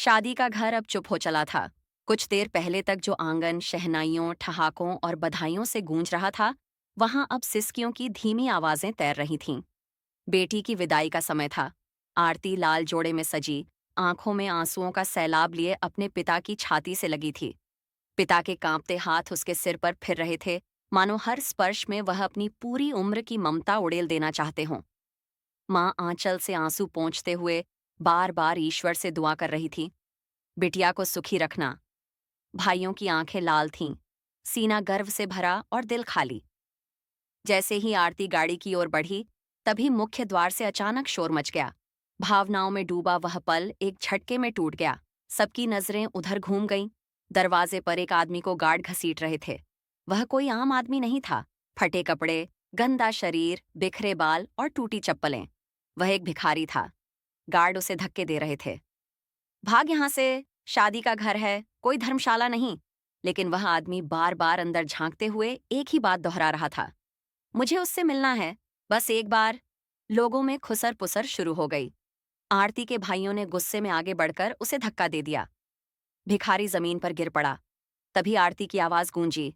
शादी का घर अब चुप हो चला था। कुछ देर पहले तक जो आंगन शहनाइयों, ठहाकों और बधाइयों से गूंज रहा था, वहां अब सिसकियों की धीमी आवाजें तैर रही थीं। बेटी की विदाई का समय था। आरती लाल जोड़े में सजी, आंखों में आंसुओं का सैलाब लिए अपने पिता की छाती से लगी थी। पिता के कांपते हाथ उसके सिर पर फिर रहे थे, मानो हर स्पर्श में वह अपनी पूरी उम्र की ममता उड़ेल देना चाहते हों। माँ आंचल से आंसू पोंछते हुए बार बार ईश्वर से दुआ कर रही थी, बिटिया को सुखी रखना। भाइयों की आंखें लाल थीं, सीना गर्व से भरा और दिल खाली। जैसे ही आरती गाड़ी की ओर बढ़ी, तभी मुख्य द्वार से अचानक शोर मच गया। भावनाओं में डूबा वह पल एक झटके में टूट गया। सबकी नजरें उधर घूम गईं। दरवाजे पर एक आदमी को गार्ड घसीट रहे थे। वह कोई आम आदमी नहीं था। फटे कपड़े, गंदा शरीर, बिखरे बाल और टूटी चप्पलें। वह एक भिखारी था। गार्ड उसे धक्के दे रहे थे। भाग यहां से, शादी का घर है, कोई धर्मशाला नहीं। लेकिन वह आदमी बार बार अंदर झांकते हुए एक ही बात दोहरा रहा था, मुझे उससे मिलना है, बस एक बार। लोगों में खुसर पुसर शुरू हो गई। आरती के भाइयों ने गुस्से में आगे बढ़कर उसे धक्का दे दिया। भिखारी जमीन पर गिर पड़ा। तभी आरती की आवाज गूंजी,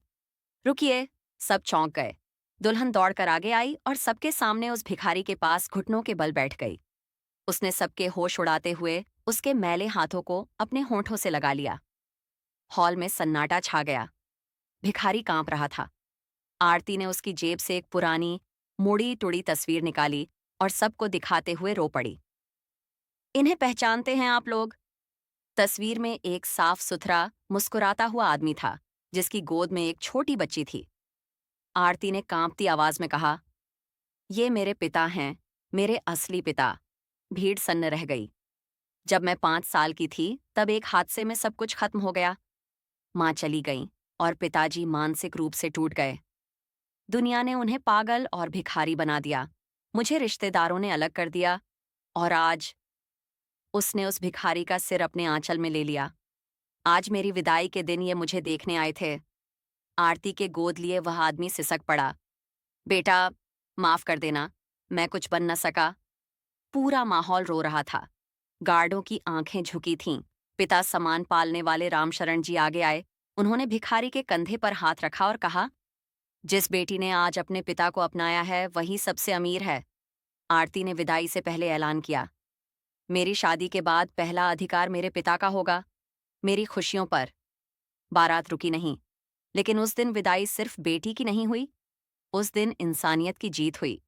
रुकिए। सब चौंक गए। दुल्हन दौड़कर आगे आई और सबके सामने उस भिखारी के पास घुटनों के बल बैठ गई। उसने सबके होश उड़ाते हुए उसके मैले हाथों को अपने होंठों से लगा लिया। हॉल में सन्नाटा छा गया। भिखारी कांप रहा था। आरती ने उसकी जेब से एक पुरानी, मुड़ी टुड़ी तस्वीर निकाली और सबको दिखाते हुए रो पड़ी। इन्हें पहचानते हैं आप लोग? तस्वीर में एक साफ सुथरा, मुस्कुराता हुआ आदमी था, जिसकी गोद में एक छोटी बच्ची थी। आरती ने कांपती आवाज में कहा, ये मेरे पिता हैं, मेरे असली पिता। भीड़ सन्न रह गई। जब मैं 5 साल की थी, तब एक हादसे में सब कुछ खत्म हो गया। माँ चली गई और पिताजी मानसिक रूप से टूट गए। दुनिया ने उन्हें पागल और भिखारी बना दिया। मुझे रिश्तेदारों ने अलग कर दिया। और आज उसने उस भिखारी का सिर अपने आंचल में ले लिया। आज मेरी विदाई के दिन ये मुझे देखने आए थे। आरती के गोद लिए वह आदमी सिसक पड़ा, बेटा, माफ कर देना, मैं कुछ बन न सका। पूरा माहौल रो रहा था। गार्डों की आंखें झुकी थीं। पिता समान पालने वाले रामशरण जी आगे आए। उन्होंने भिखारी के कंधे पर हाथ रखा और कहा, जिस बेटी ने आज अपने पिता को अपनाया है, वही सबसे अमीर है। आरती ने विदाई से पहले ऐलान किया, मेरी शादी के बाद पहला अधिकार मेरे पिता का होगा, मेरी खुशियों पर। बारात रुकी नहीं, लेकिन उस दिन विदाई सिर्फ बेटी की नहीं हुई, उस दिन इंसानियत की जीत हुई।